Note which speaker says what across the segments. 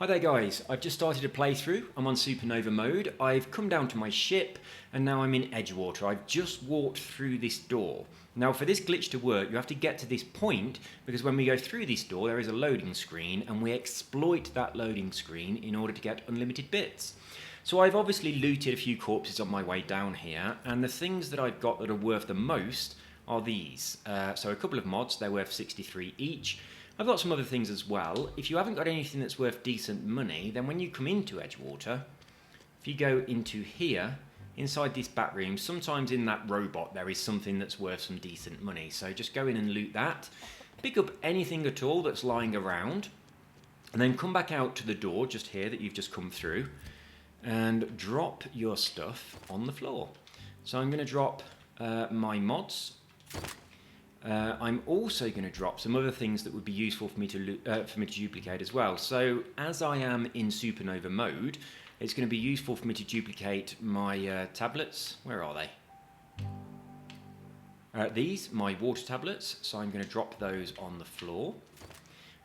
Speaker 1: Hi there guys, I've just started a playthrough. I'm on SuperNova mode. I've come down to my ship and now I'm in Edgewater. I've just walked through this door. Now for this glitch to work you have to get to this point because when we go through this door there is a loading screen and we exploit that loading screen in order to get unlimited bits. So I've obviously looted a few corpses on my way down here and the things that I've got that are worth the most are these. So a couple of mods, they're worth 63 each. I've got some other things as well. If you haven't got anything that's worth decent money, then when you come into Edgewater, if you go into here, inside this back room, sometimes in that robot there is something that's worth some decent money. So just go in and loot that, pick up anything at all that's lying around, and then come back out to the door just here that you've just come through, and drop your stuff on the floor. So I'm going to drop my mods. I'm also going to drop some other things that would be useful for me to duplicate as well. So as I am in SuperNova mode, it's going to be useful for me to duplicate my tablets. Where are they? These, my water tablets. So I'm going to drop those on the floor.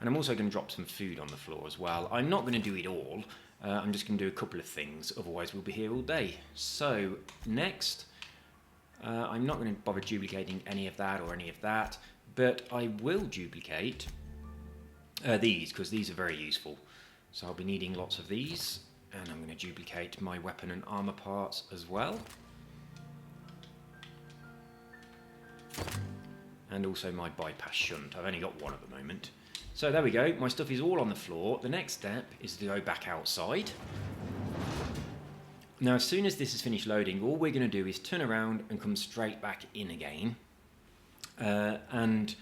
Speaker 1: And I'm also going to drop some food on the floor as well. I'm not going to do it all. I'm just going to do a couple of things. Otherwise we'll be here all day. So next, I'm not going to bother duplicating any of that or any of that, but I will duplicate these because these are very useful. So I'll be needing lots of these, and I'm going to duplicate my weapon and armor parts as well. And also my bypass shunt. I've only got one at the moment. So there we go, my stuff is all on the floor. The next step is to go back outside. Now as soon as this is finished loading, all we're going to do is turn around and come straight back in again. And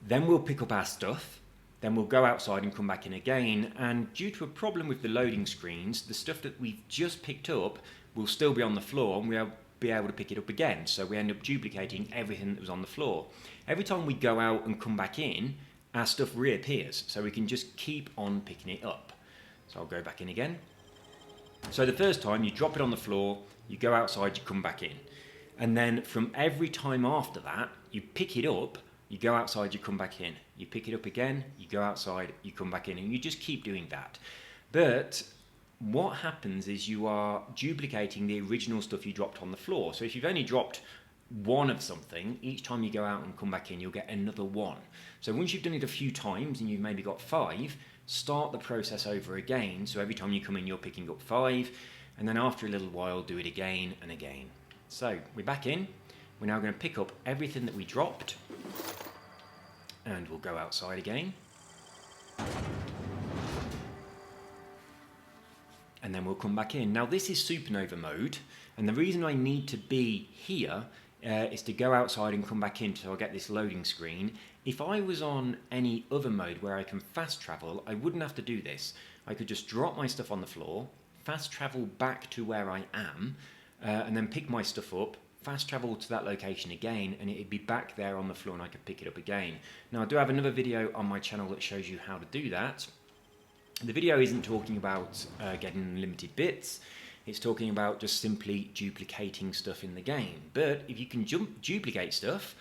Speaker 1: then we'll pick up our stuff, then we'll go outside and come back in again, and due to a problem with the loading screens, the stuff that we've just picked up will still be on the floor and we'll be able to pick it up again, so we end up duplicating everything that was on the floor. Every time we go out and come back in, our stuff reappears, so we can just keep on picking it up. So I'll go back in again. So the first time you drop it on the floor, you go outside, you come back in. And then from every time after that, you pick it up, you go outside, you come back in. You pick it up again, you go outside, you come back in, and you just keep doing that. But what happens is you are duplicating the original stuff you dropped on the floor. So if you've only dropped one of something, each time you go out and come back in, you'll get another one. So once you've done it a few times and you've maybe got 5, start the process over again. So every time you come in, you're picking up 5, and then after a little while, do it again and again. So we're back in. We're now going to pick up everything that we dropped, and we'll go outside again. And then we'll come back in. Now this is SuperNova mode, and the reason I need to be here is to go outside and come back in so I'll get this loading screen. If I was on any other mode where I can fast travel, I wouldn't have to do this. I could just drop my stuff on the floor, fast travel back to where I am, and then pick my stuff up, fast travel to that location again, and it'd be back there on the floor and I could pick it up again. Now I do have another video on my channel that shows you how to do that. The video isn't talking about getting unlimited bits. It's talking about just simply duplicating stuff in the game. But if you can duplicate stuff,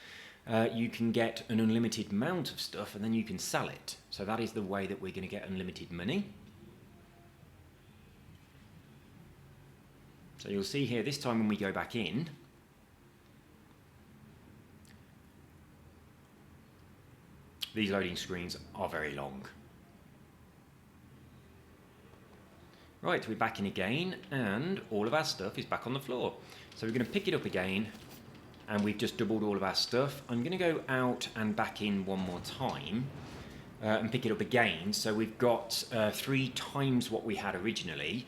Speaker 1: you can get an unlimited amount of stuff and then you can sell it. So that is the way that we're going to get unlimited money. So you'll see here this time when we go back in, these loading screens are very long. Right, we're back in again, and all of our stuff is back on the floor. So we're going to pick it up again, and we've just doubled all of our stuff. I'm going to go out and back in one more time, and pick it up again. So we've got 3 times what we had originally.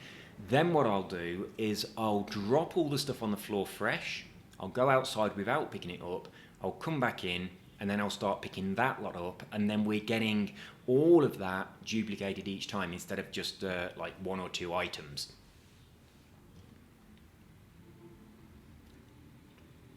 Speaker 1: Then what I'll do is I'll drop all the stuff on the floor fresh. I'll go outside without picking it up. I'll come back in, and then I'll start picking that lot up, and then we're getting all of that duplicated each time instead of just like 1 or 2 items.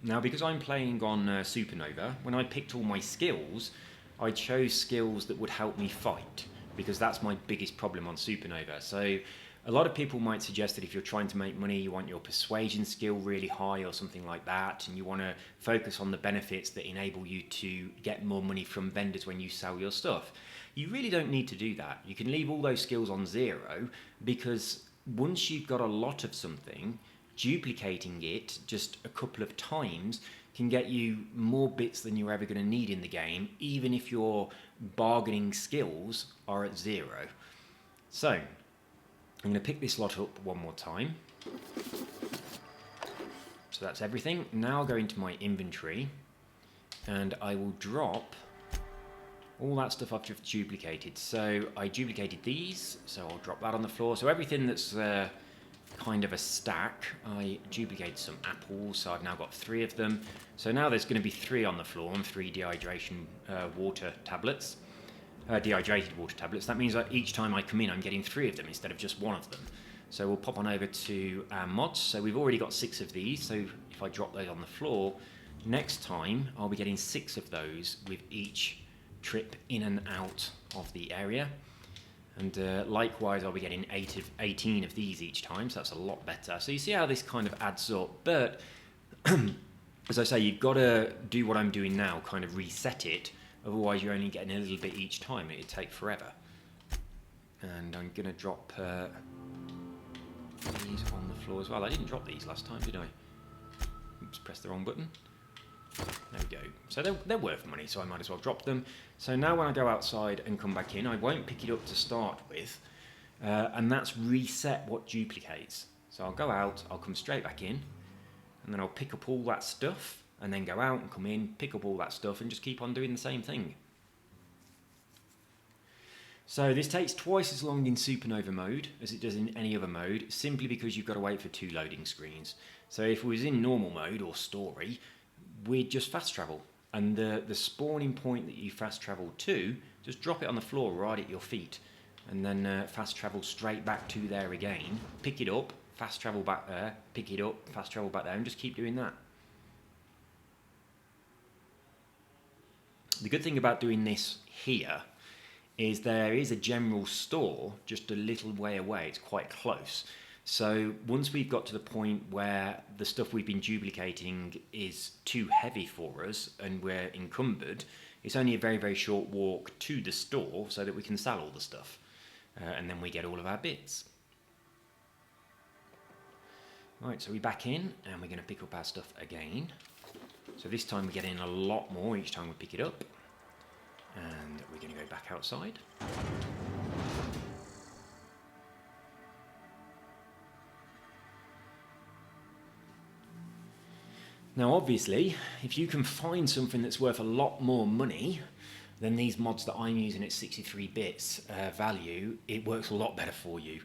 Speaker 1: Now because I'm playing on SuperNova, when I picked all my skills, I chose skills that would help me fight, because that's my biggest problem on SuperNova. So a lot of people might suggest that if you're trying to make money, you want your persuasion skill really high or something like that, and you want to focus on the benefits that enable you to get more money from vendors when you sell your stuff. you really don't need to do that. You can leave all those skills on 0, because once you've got a lot of something, duplicating it just a couple of times can get you more bits than you're ever going to need in the game, even if your bargaining skills are at 0. So I'm going to pick this lot up one more time. So that's everything. Now I'll go into my inventory and I will drop all that stuff I've just duplicated. So I duplicated these, so I'll drop that on the floor. So everything that's kind of a stack, I duplicated some apples, so I've now got 3 of them. So now there's going to be 3 on the floor and 3 dehydration water tablets. Dehydrated water tablets. That means that each time I come in, I'm getting 3 of them instead of just 1 of them. So we'll pop on over to our mods. So we've already got 6 of these. So if I drop those on the floor, next time I'll be getting 6 of those with each trip in and out of the area. And likewise, I'll be getting 18 of these each time, so that's a lot better. So you see how this kind of adds up. But as I say, you've got to do what I'm doing now, kind of reset it. Otherwise, you're only getting a little bit each time. It'd take forever. And I'm going to drop these on the floor as well. I didn't drop these last time, did I? Oops, pressed the wrong button. There we go. So they're worth money, so I might as well drop them. So now when I go outside and come back in, I won't pick it up to start with, and that's reset what duplicates. So I'll go out, I'll come straight back in, and then I'll pick up all that stuff, and then go out and come in, pick up all that stuff, and just keep on doing the same thing. So this takes twice as long in SuperNova mode as it does in any other mode, simply because you've got to wait for 2 loading screens. So if it was in normal mode or story, we'd just fast travel, and the spawning point that you fast travel to, just drop it on the floor right at your feet, and then fast travel straight back to there again, pick it up, fast travel back there, pick it up, fast travel back there, and just keep doing that. The good thing about doing this here is there is a general store just a little way away. It's quite close. So once we've got to the point where the stuff we've been duplicating is too heavy for us and we're encumbered, it's only a very, very short walk to the store so that we can sell all the stuff. And then we get all of our bits. Right, so we're back in and we're going to pick up our stuff again. So this time we get in a lot more each time we pick it up. And we're going to go back outside. Now obviously, if you can find something that's worth a lot more money than these mods that I'm using at 63 bits value, it works a lot better for you.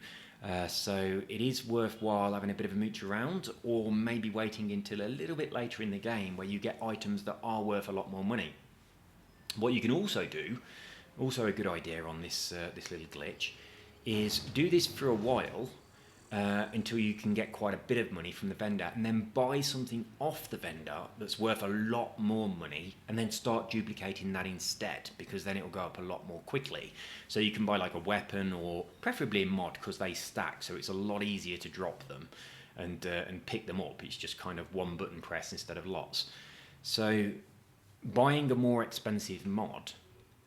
Speaker 1: So it is worthwhile having a bit of a mooch around, or maybe waiting until a little bit later in the game where you get items that are worth a lot more money. What you can also do, also a good idea on this little glitch, is do this for a while until you can get quite a bit of money from the vendor, and then buy something off the vendor that's worth a lot more money, and then start duplicating that instead, because then it will go up a lot more quickly. So you can buy like a weapon, or preferably a mod, because they stack, so it's a lot easier to drop them and pick them up. It's just kind of one button press instead of lots. So buying a more expensive mod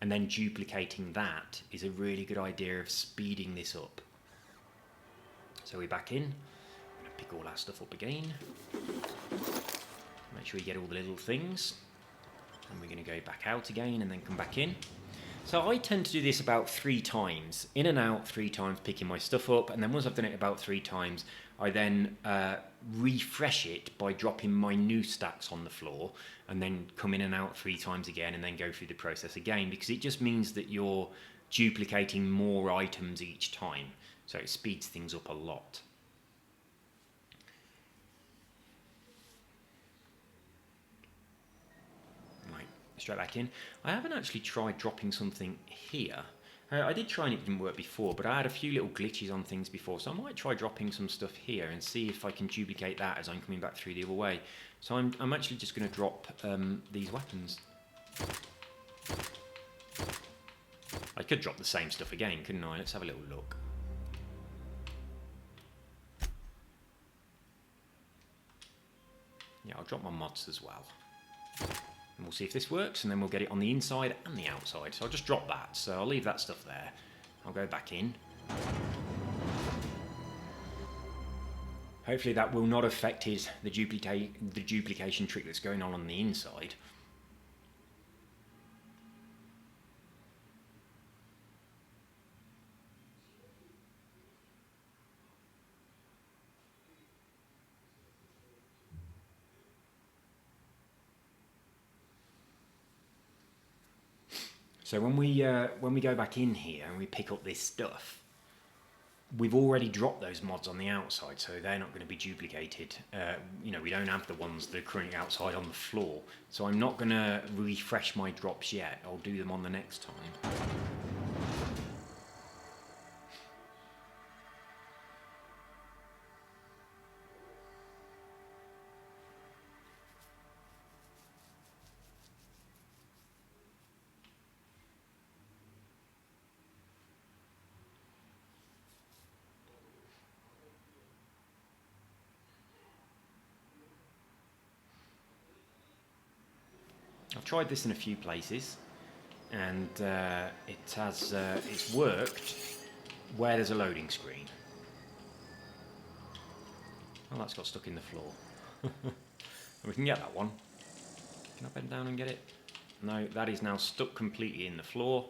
Speaker 1: and then duplicating that is a really good idea of speeding this up. So we're back in. I'm going to pick all our stuff up again. Make sure you get all the little things. And we're going to go back out again and then come back in. So I tend to do this about 3 times. In and out 3 times, picking my stuff up. And then once I've done it about 3 times, I then refresh it by dropping my new stacks on the floor, and then come in and out 3 times again, and then go through the process again, because it just means that you're duplicating more items each time. So it speeds things up a lot. Right, straight back in. I haven't actually tried dropping something here. I did try and it didn't work before, but I had a few little glitches on things before, so I might try dropping some stuff here and see if I can duplicate that as I'm coming back through the other way. So I'm actually just going to drop these weapons. I could drop the same stuff again, couldn't I? Let's have a little look. Yeah, I'll drop my mods as well. And we'll see if this works, and then we'll get it on the inside and the outside. So I'll just drop that. So I'll leave that stuff there. I'll go back in. Hopefully that will not affect the duplication trick that's going on the inside. So when we go back in here and we pick up this stuff, we've already dropped those mods on the outside, so they're not going to be duplicated. You know, we don't have the ones that are currently outside on the floor, so I'm not going to refresh my drops yet. I'll do them on the next time. I've tried this in a few places, and it's worked where there's a loading screen. Oh, that's got stuck in the floor. We can get that one. Can I bend down and get it? No, that is now stuck completely in the floor.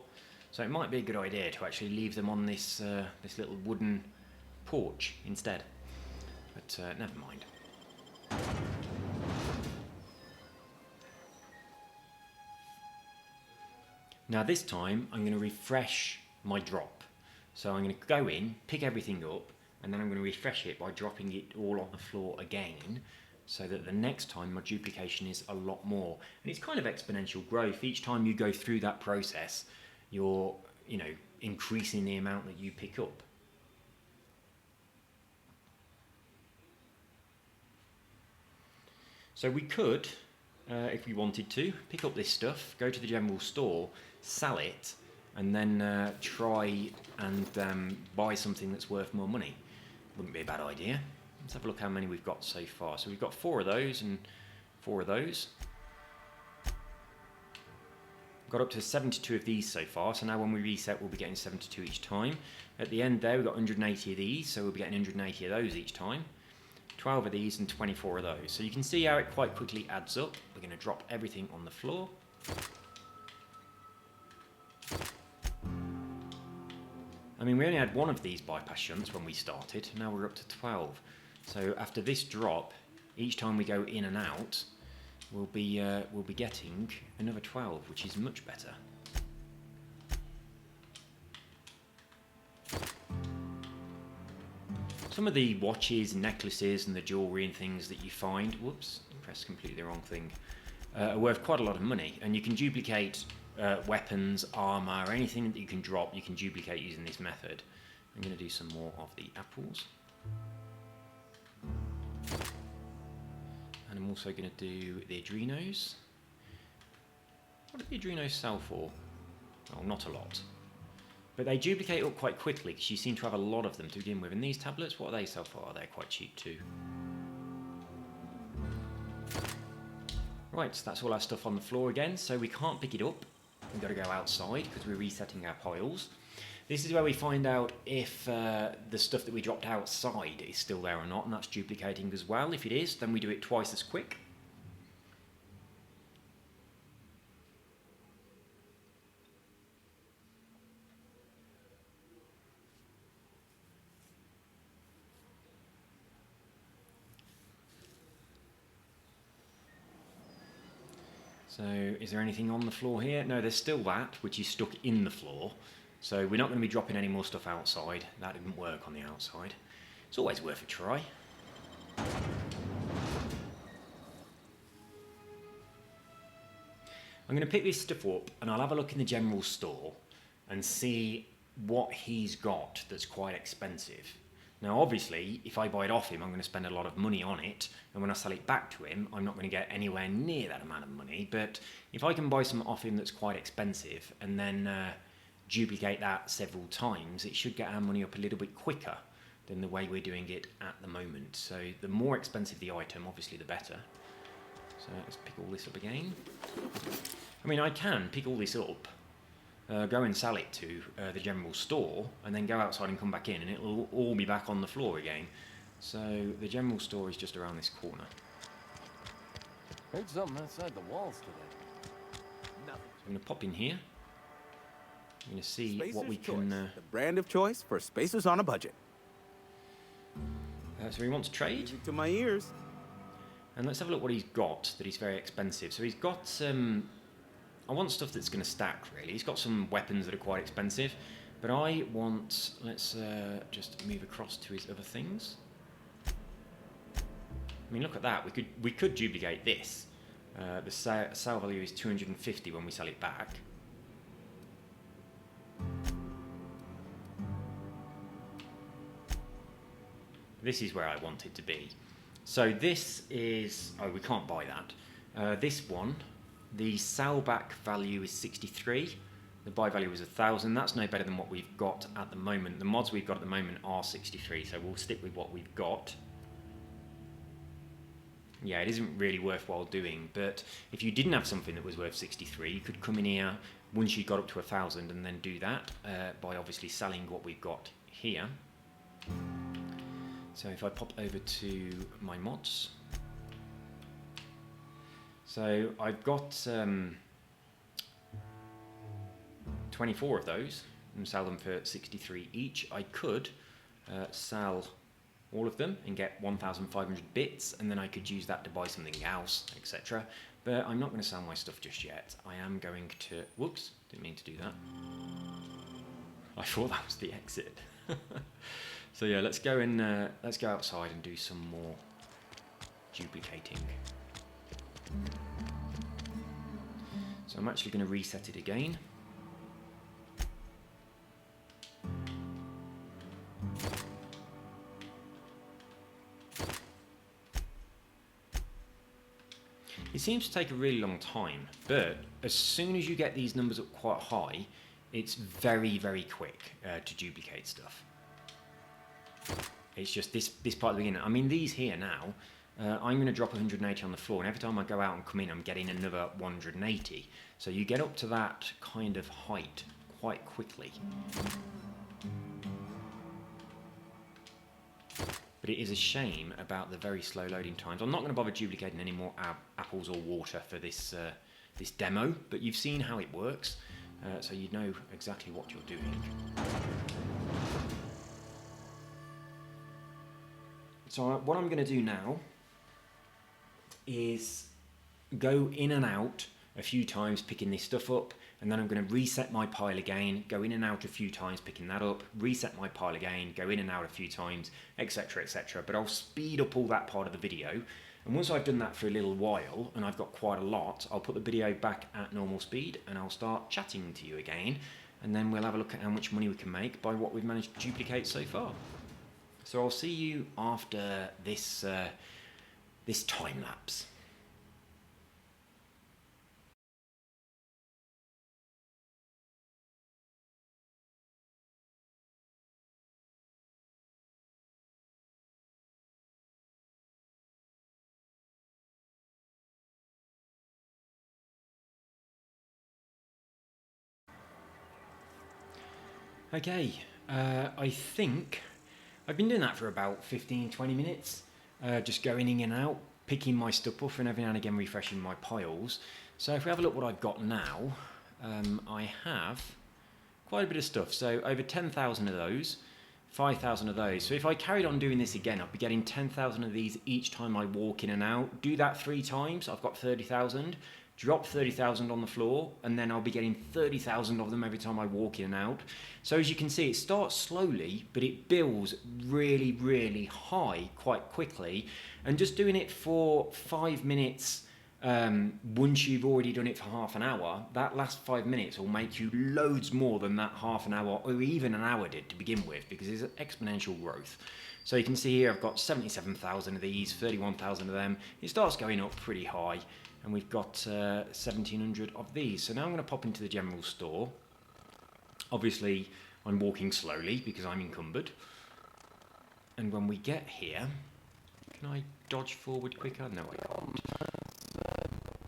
Speaker 1: So it might be a good idea to actually leave them on this this little wooden porch instead. But never mind. Now this time I'm going to refresh my drop. So I'm going to go in, pick everything up, and then I'm going to refresh it by dropping it all on the floor again, so that the next time my duplication is a lot more. And it's kind of exponential growth. Each time you go through that process, you're, you know, increasing the amount that you pick up. So we could, if we wanted to, pick up this stuff, go to the general store, sell it, and then try and buy something that's worth more money. Wouldn't be a bad idea. Let's have a look how many we've got so far. So we've got 4 of those and 4 of those. Got up to 72 of these so far, so now when we reset we'll be getting 72 each time. At the end there we've got 180 of these, so we'll be getting 180 of those each time. 12 of these and 24 of those. So you can see how it quite quickly adds up. We're going to drop everything on the floor. I mean, we only had 1 of these bypass shunts when we started, now we're up to 12. So after this drop, each time we go in and out, we'll be getting another 12, which is much better. Some of the watches, necklaces, and the jewellery and things that you find, whoops, pressed completely the wrong thing, are worth quite a lot of money, and you can duplicate weapons, armour, anything that you can drop, you can duplicate using this method. I'm going to do some more of the apples. And I'm also going to do the Adrenos. What do the Adrenos sell for? Oh, not a lot. But they duplicate up quite quickly because you seem to have a lot of them to begin with. And these tablets, what do they sell for? They're quite cheap too. Right, so that's all our stuff on the floor again, so we can't pick it up. We've got to go outside because we're resetting our piles. This is where we find out if the stuff that we dropped outside is still there or not, and that's duplicating as well. If it is, then we do it twice as quick. So is there anything on the floor here? No, there's still that, which is stuck in the floor. So we're not going to be dropping any more stuff outside. That didn't work on the outside. It's always worth a try. I'm going to pick this stuff up and I'll have a look in the general store and see what he's got that's quite expensive. Now obviously, if I buy it off him, I'm going to spend a lot of money on it, and when I sell it back to him, I'm not going to get anywhere near that amount of money. But if I can buy some off him that's quite expensive, and then duplicate that several times, it should get our money up a little bit quicker than the way we're doing it at the moment. So the more expensive the item, obviously the better. So let's pick all this up again. I mean, I can pick all this up, go and sell it to the general store, and then go outside and come back in, and it'll all be back on the floor again. So the general store is just around this corner.
Speaker 2: Heard something outside the walls today. Nothing.
Speaker 1: So I'm going to pop in here. I'm going to see
Speaker 3: Spacer's
Speaker 1: what we
Speaker 3: Choice,
Speaker 1: can...
Speaker 3: the brand of choice for spacers on a budget.
Speaker 1: So he wants to trade.
Speaker 3: Music to my ears.
Speaker 1: And let's have a look what he's got that is very expensive. So he's got I want stuff that's going to stack, really. He's got some weapons that are quite expensive. But I want... Let's just move across to his other things. I mean, look at that. We could duplicate this. The sale value is 250 when we sell it back. This is where I want it to be. So this is... Oh, we can't buy that. This one, the sell back value is 63. The buy value is 1,000. That's no better than what we've got at the moment. The mods we've got at the moment are 63, so we'll stick with what we've got. Yeah, it isn't really worthwhile doing, but if you didn't have something that was worth 63, you could come in here once you got up to 1,000 and then do that by obviously selling what we've got here. So if I pop over to my mods, so I've got 24 of those and sell them for 63 each. I could sell all of them and get 1,500 bits, and then I could use that to buy something else, etc. But I'm not going to sell my stuff just yet. I am going to... Whoops, didn't mean to do that. I thought that was the exit. So yeah, let's go outside and do some more duplicating. So I'm actually going to reset it again. It seems to take a really long time, but as soon as you get these numbers up quite high, it's very, very quick to duplicate stuff. It's just this part at the beginning. I mean, these here now, I'm going to drop 180 on the floor, and every time I go out and come in, I'm getting another 180. So you get up to that kind of height quite quickly. But it is a shame about the very slow loading times. I'm not going to bother duplicating any more apples or water for this this demo, but you've seen how it works, so you know exactly what you're doing. So what I'm going to do now is go in and out a few times picking this stuff up, and then I'm going to reset my pile again, go in and out a few times picking that up, reset my pile again, go in and out a few times, etc, etc. But I'll speed up all that part of the video, and once I've done that for a little while and I've got quite a lot, I'll put the video back at normal speed and I'll start chatting to you again, and then we'll have a look at how much money we can make by what we've managed to duplicate so far. So I'll see you after this this time lapse. Okay, I think I've been doing that for about 15-20 minutes, just going in and out, picking my stuff up and every now and again refreshing my piles. So if we have a look what I've got now, I have quite a bit of stuff. So over 10,000 of those, 5,000 of those. So if I carried on doing this again, I'd be getting 10,000 of these each time I walk in and out. Do that 3 times, I've got 30,000. Drop 30,000 on the floor, and then I'll be getting 30,000 of them every time I walk in and out. So as you can see, it starts slowly, but it builds really, really high quite quickly. And just doing it for 5 minutes, once you've already done it for half an hour, that last 5 minutes will make you loads more than that half an hour or even an hour did to begin with, because it's exponential growth. So you can see here I've got 77,000 of these, 31,000 of them. It starts going up pretty high. And we've got 1,700 of these. So now I'm going to pop into the general store. Obviously, I'm walking slowly because I'm encumbered. And when we get here, can I dodge forward quicker? No, I can't.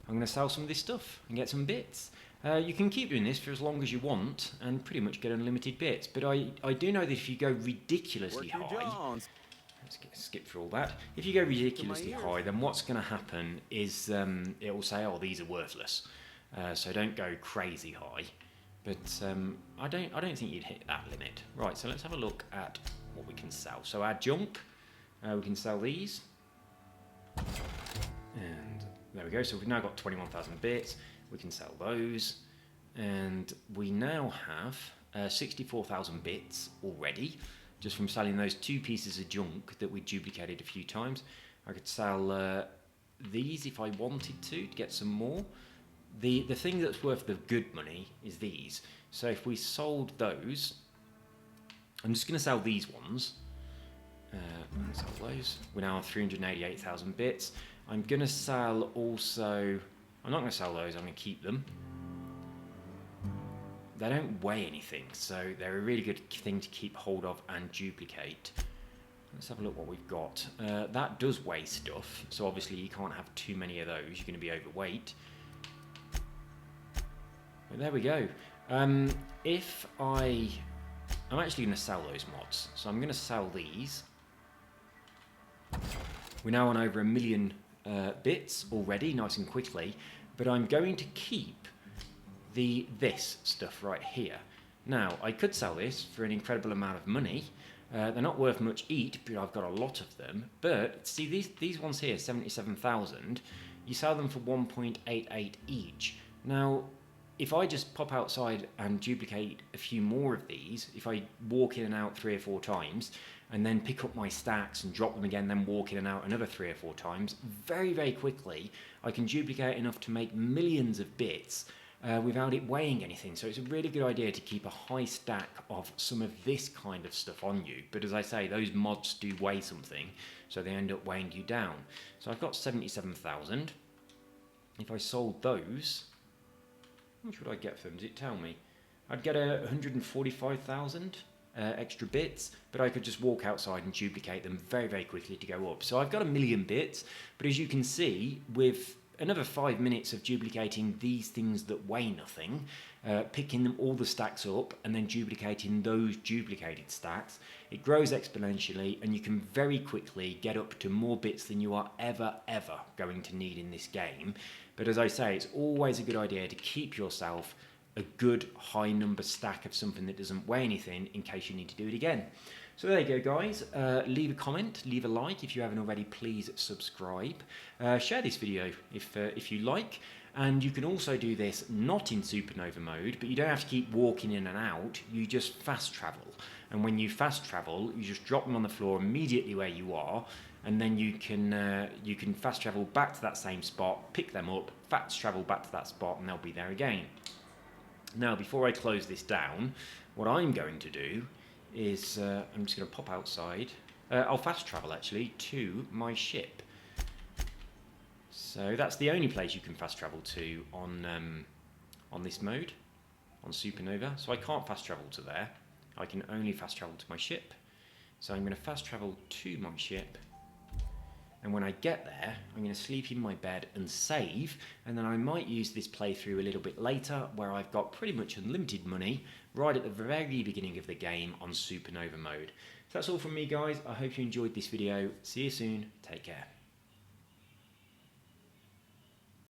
Speaker 1: I'm going to sell some of this stuff and get some bits. You can keep doing this for as long as you want and pretty much get unlimited bits. But I do know that if you go ridiculously
Speaker 3: Work your
Speaker 1: high,
Speaker 3: Jones.
Speaker 1: let's skip through all that. If you go ridiculously high, then what's going to happen is it will say, oh, these are worthless. So don't go crazy high. But I don't think you'd hit that limit. Right, so let's have a look at what we can sell. So our junk, we can sell these. And there we go. So we've now got 21,000 bits. We can sell those. And we now have 64,000 bits already, just from selling those 2 pieces of junk that we duplicated a few times. I could sell these if I wanted to get some more. The thing that's worth the good money is these. So if we sold those, I'm just going to sell these ones. Sell those. We're now on 388,000 bits. I'm going to sell also... I'm not going to sell those, I'm going to keep them. They don't weigh anything, so they're a really good thing to keep hold of and duplicate. Let's have a look what we've got. That does weigh stuff, so obviously you can't have too many of those, you're going to be overweight. But there we go. I'm actually going to sell those mods, so I'm going to sell these. We're now on over 1 million bits already, nice and quickly, but I'm going to keep this stuff right here. Now, I could sell this for an incredible amount of money. They're not worth much each, but I've got a lot of them. But see, these ones here, 77,000, you sell them for 1.88 each. Now, if I just pop outside and duplicate a few more of these, if I walk in and out 3 or 4 times, and then pick up my stacks and drop them again, then walk in and out another 3 or 4 times, very, very quickly, I can duplicate enough to make millions of bits without it weighing anything. So it's a really good idea to keep a high stack of some of this kind of stuff on you. But as I say, those mods do weigh something, so they end up weighing you down. So I've got 77,000. If I sold those, how much would I get for them? Does it tell me? I'd get 145,000 extra bits, but I could just walk outside and duplicate them very, very quickly to go up. So I've got 1 million bits, but as you can see, with another 5 minutes of duplicating these things that weigh nothing, picking them all the stacks up and then duplicating those duplicated stacks, it grows exponentially and you can very quickly get up to more bits than you are ever going to need in this game. But as I say, it's always a good idea to keep yourself a good high number stack of something that doesn't weigh anything in case you need to do it again. So there you go, guys. Leave a comment, leave a like. If you haven't already, please subscribe. Share this video if you like. And you can also do this not in SuperNova mode, but you don't have to keep walking in and out. You just fast travel. And when you fast travel, you just drop them on the floor immediately where you are, and then you can fast travel back to that same spot, pick them up, fast travel back to that spot, and they'll be there again. Now, before I close this down, what I'm going to do is I'm just going to pop outside. I'll fast travel actually to my ship. So that's the only place you can fast travel to on this mode, on SuperNova. So I can't fast travel to there. I can only fast travel to my ship. So I'm going to fast travel to my ship. And when I get there, I'm going to sleep in my bed and save, and then I might use this playthrough a little bit later where I've got pretty much unlimited money right at the very beginning of the game on SuperNova mode. So that's all from me, guys. I hope you enjoyed this video. See you soon. Take care.